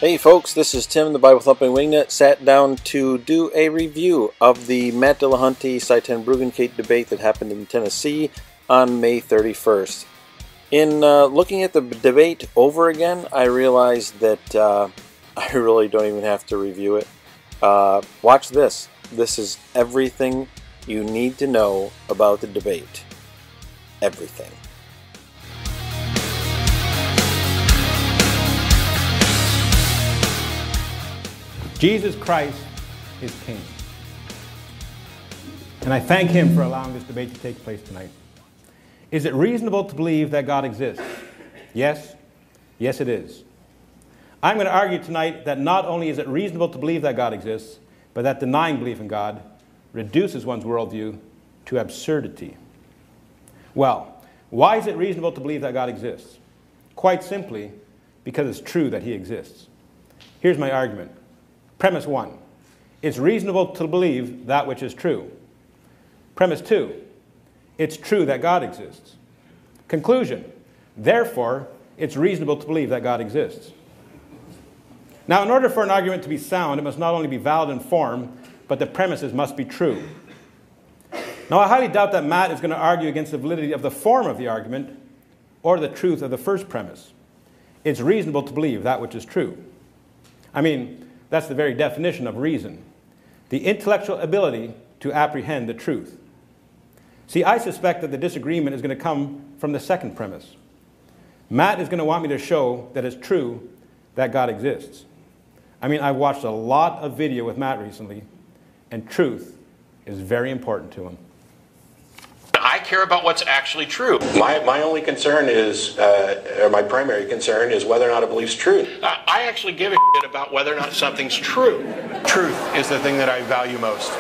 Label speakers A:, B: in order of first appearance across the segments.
A: Hey folks, this is Tim, the Bible Thumping Wingnut. Sat down to do a review of the Matt Dillahunty Sci-10 Bruggencate debate that happened in Tennessee on May 31st. In looking at the debate over again, I realized that I really don't even have to review it. Watch this. This is everything you need to know about the debate. Everything.
B: Jesus Christ is King. And I thank Him for allowing this debate to take place tonight. Is it reasonable to believe that God exists? Yes. Yes, it is. I'm going to argue tonight that not only is it reasonable to believe that God exists, but that denying belief in God reduces one's worldview to absurdity. Well, why is it reasonable to believe that God exists? Quite simply, because it's true that He exists. Here's my argument. Premise 1, it's reasonable to believe that which is true. Premise 2, it's true that God exists. Conclusion, therefore, it's reasonable to believe that God exists. Now, in order for an argument to be sound, it must not only be valid in form, but the premises must be true. Now, I highly doubt that Matt is going to argue against the validity of the form of the argument or the truth of the first premise. It's reasonable to believe that which is true. I mean, that's the very definition of reason, the intellectual ability to apprehend the truth. See, I suspect that the disagreement is going to come from the second premise. Matt is going to want me to show that it's true that God exists. I mean, I've watched a lot of video with Matt recently, and truth is very important to him.
C: I care about what's actually true. My only concern is, or my primary concern is whether or not a belief's true. I actually give a shit about whether or not something's true. Truth is the thing that I value most.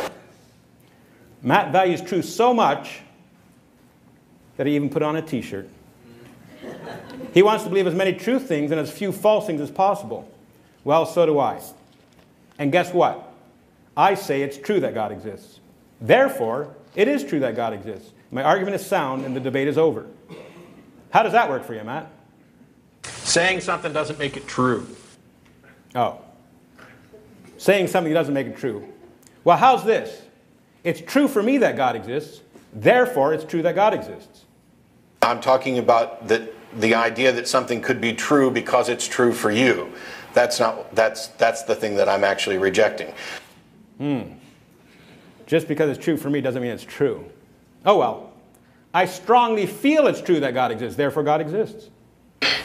B: Matt values truth so much that he even put on a t-shirt. He wants to believe as many true things and as few false things as possible. Well, so do I. And guess what? I say it's true that God exists. Therefore, it is true that God exists. My argument is sound and the debate is over. How does that work for you, Matt?
C: Saying something doesn't make it true.
B: Oh. Saying something doesn't make it true. Well, how's this? It's true for me that God exists. Therefore, it's true that God exists.
C: I'm talking about the idea that something could be true because it's true for you. That's the thing that I'm actually rejecting.
B: Just because it's true for me doesn't mean it's true. Oh well, I strongly feel it's true that God exists, therefore God exists.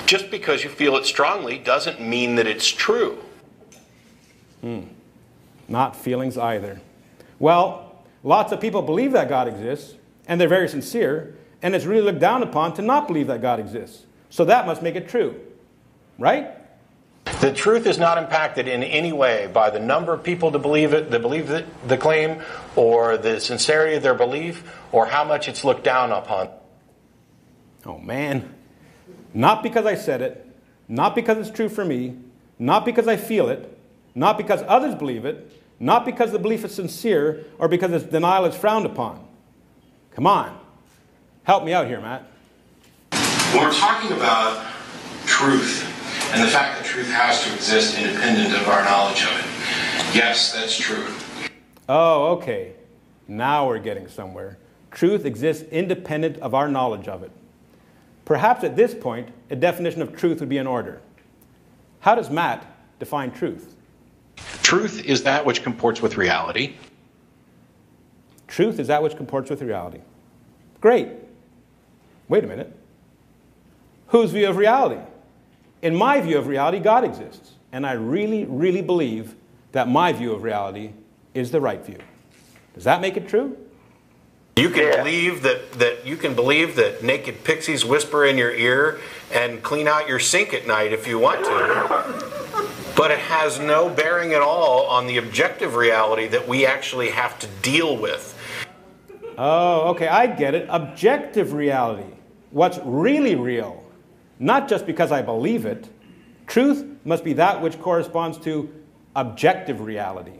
C: Just because you feel it strongly doesn't mean that it's true.
B: Not feelings either. Well, lots of people believe that God exists, and they're very sincere, and it's really looked down upon to not believe that God exists. So that must make it true, right?
C: The truth is not impacted in any way by the number of people that believe the claim, or the sincerity of their belief, or how much it's looked down upon.
B: Oh man. Not because I said it, not because it's true for me, not because I feel it, not because others believe it, not because the belief is sincere, or because its denial is frowned upon. Come on. Help me out here, Matt.
C: When we're talking about truth, and the fact that truth has to exist independent of our knowledge of it. Yes, that's true.
B: Oh, okay. Now we're getting somewhere. Truth exists independent of our knowledge of it. Perhaps at this point, a definition of truth would be in order. How does Matt define truth?
C: Truth is that which comports with reality.
B: Truth is that which comports with reality. Great. Wait a minute. Whose view of reality? In my view of reality, God exists. And I really, really believe that my view of reality is the right view. Does that make it true?
C: You can believe that naked pixies whisper in your ear and clean out your sink at night if you want to. But it has no bearing at all on the objective reality that we actually have to deal with.
B: Oh, okay, I get it. Objective reality. What's really real. Not just because I believe it. Truth must be that which corresponds to objective reality.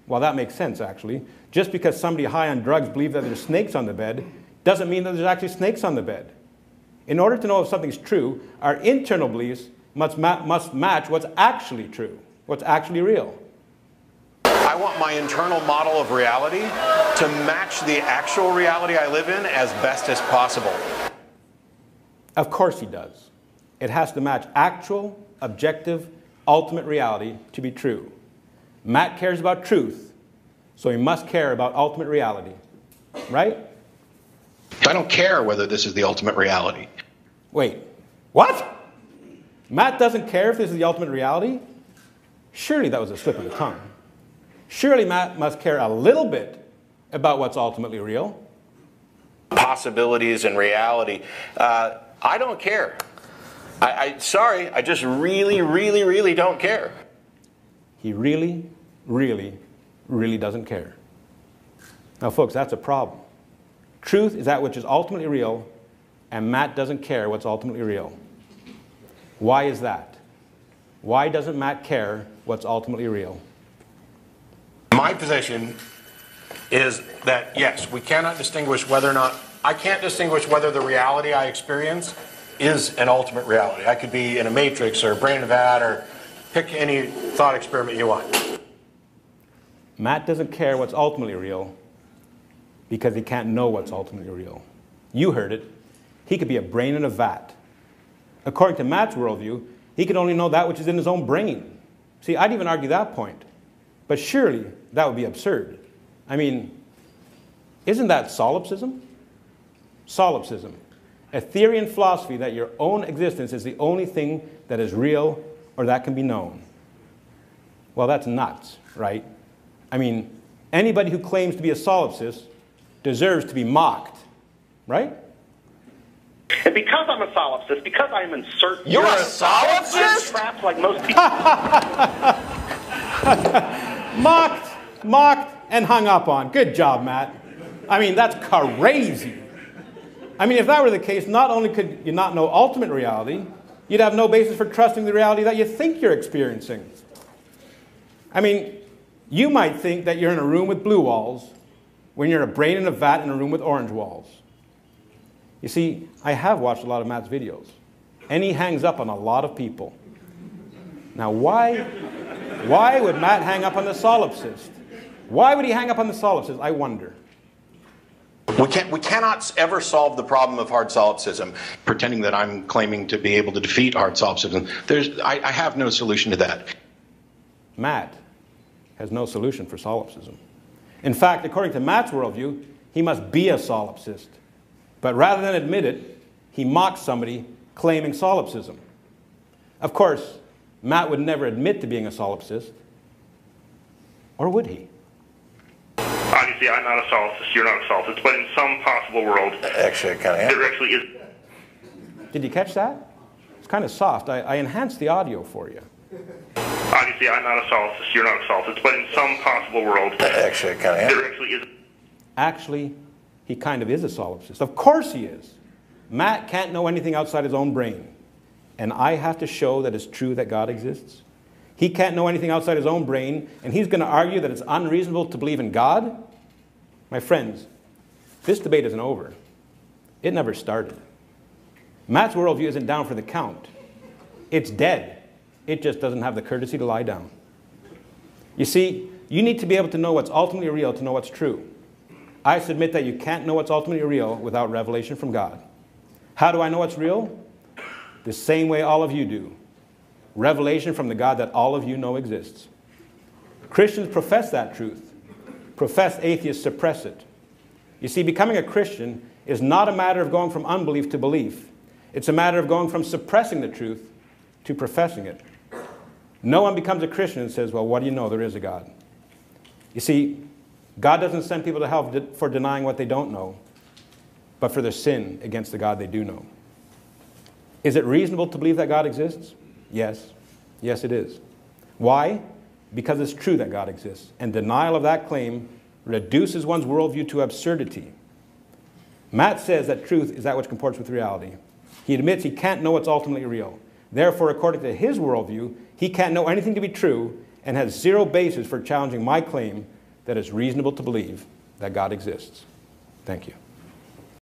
B: Well, that makes sense, actually. Just because somebody high on drugs believes that there's snakes on the bed doesn't mean that there's actually snakes on the bed. In order to know if something's true, our internal beliefs must match what's actually true, what's actually real.
C: I want my internal model of reality to match the actual reality I live in as best as possible.
B: Of course he does. It has to match actual, objective, ultimate reality to be true. Matt cares about truth, so he must care about ultimate reality. Right?
C: I don't care whether this is the ultimate reality.
B: Wait, what? Matt doesn't care if this is the ultimate reality? Surely that was a slip of the tongue. Surely Matt must care a little bit about what's ultimately real.
C: Possibilities and reality. I don't care. Sorry, I just really, really, really don't care.
B: He really, really, really doesn't care. Now, folks, that's a problem. Truth is that which is ultimately real, and Matt doesn't care what's ultimately real. Why is that? Why doesn't Matt care what's ultimately real?
C: My position is that, yes, we cannot distinguish whether or not, I can't distinguish whether the reality I experience is an ultimate reality. I could be in a matrix or a brain of that, or pick any thought experiment you want.
B: Matt doesn't care what's ultimately real because he can't know what's ultimately real. You heard it. He could be a brain in a vat. According to Matt's worldview, he can only know that which is in his own brain. See, I'd even argue that point. But surely that would be absurd. I mean, isn't that solipsism? Solipsism. A theory and philosophy that your own existence is the only thing that is real or that can be known. Well, that's nuts, right? I mean, anybody who claims to be a solipsist deserves to be mocked, right?
D: And because I'm a solipsist, because I'm in certain...
C: You're a solipsist?
D: I'm trapped like most people.
B: Mocked, and hung up on. Good job, Matt. I mean, that's crazy. I mean, if that were the case, not only could you not know ultimate reality, you'd have no basis for trusting the reality that you think you're experiencing. I mean, you might think that you're in a room with blue walls when you're a brain in a vat in a room with orange walls. You see, I have watched a lot of Matt's videos, and he hangs up on a lot of people. Now, why would Matt hang up on the solipsist? Why would he hang up on the solipsist? I wonder.
C: We cannot ever solve the problem of hard solipsism, pretending that I'm claiming to be able to defeat hard solipsism. I have no solution to that.
B: Matt has no solution for solipsism. In fact, according to Matt's worldview, he must be a solipsist. But rather than admit it, he mocks somebody claiming solipsism. Of course, Matt would never admit to being a solipsist. Or would he?
E: Obviously, I'm not a solipsist, you're not a solipsist, but in some possible world,
C: Actually, I kind of am.
E: there actually is.
B: Did you catch that? It's kind of soft. I enhanced the audio for you.
E: Obviously, I'm not a solipsist, you're not a solipsist, but in some possible world,
C: Actually, I kind of am.
E: there actually is.
B: Actually, he kind of is a solipsist. Of course he is. Matt can't know anything outside his own brain. And I have to show that it's true that God exists. He can't know anything outside his own brain, and he's going to argue that it's unreasonable to believe in God? My friends, this debate isn't over. It never started. Matt's worldview isn't down for the count. It's dead. It just doesn't have the courtesy to lie down. You see, you need to be able to know what's ultimately real to know what's true. I submit that you can't know what's ultimately real without revelation from God. How do I know what's real? The same way all of you do. Revelation from the God that all of you know exists. Christians profess that truth. Professed atheists suppress it. You see, becoming a Christian is not a matter of going from unbelief to belief. It's a matter of going from suppressing the truth to professing it. No one becomes a Christian and says, well, what do you know? There is a God. You see, God doesn't send people to hell for denying what they don't know, but for their sin against the God they do know. Is it reasonable to believe that God exists? Yes. Yes, it is. Why? Because it's true that God exists, and denial of that claim reduces one's worldview to absurdity. Matt says that truth is that which comports with reality. He admits he can't know what's ultimately real. Therefore, according to his worldview, he can't know anything to be true and has zero basis for challenging my claim that it's reasonable to believe that God exists. Thank you.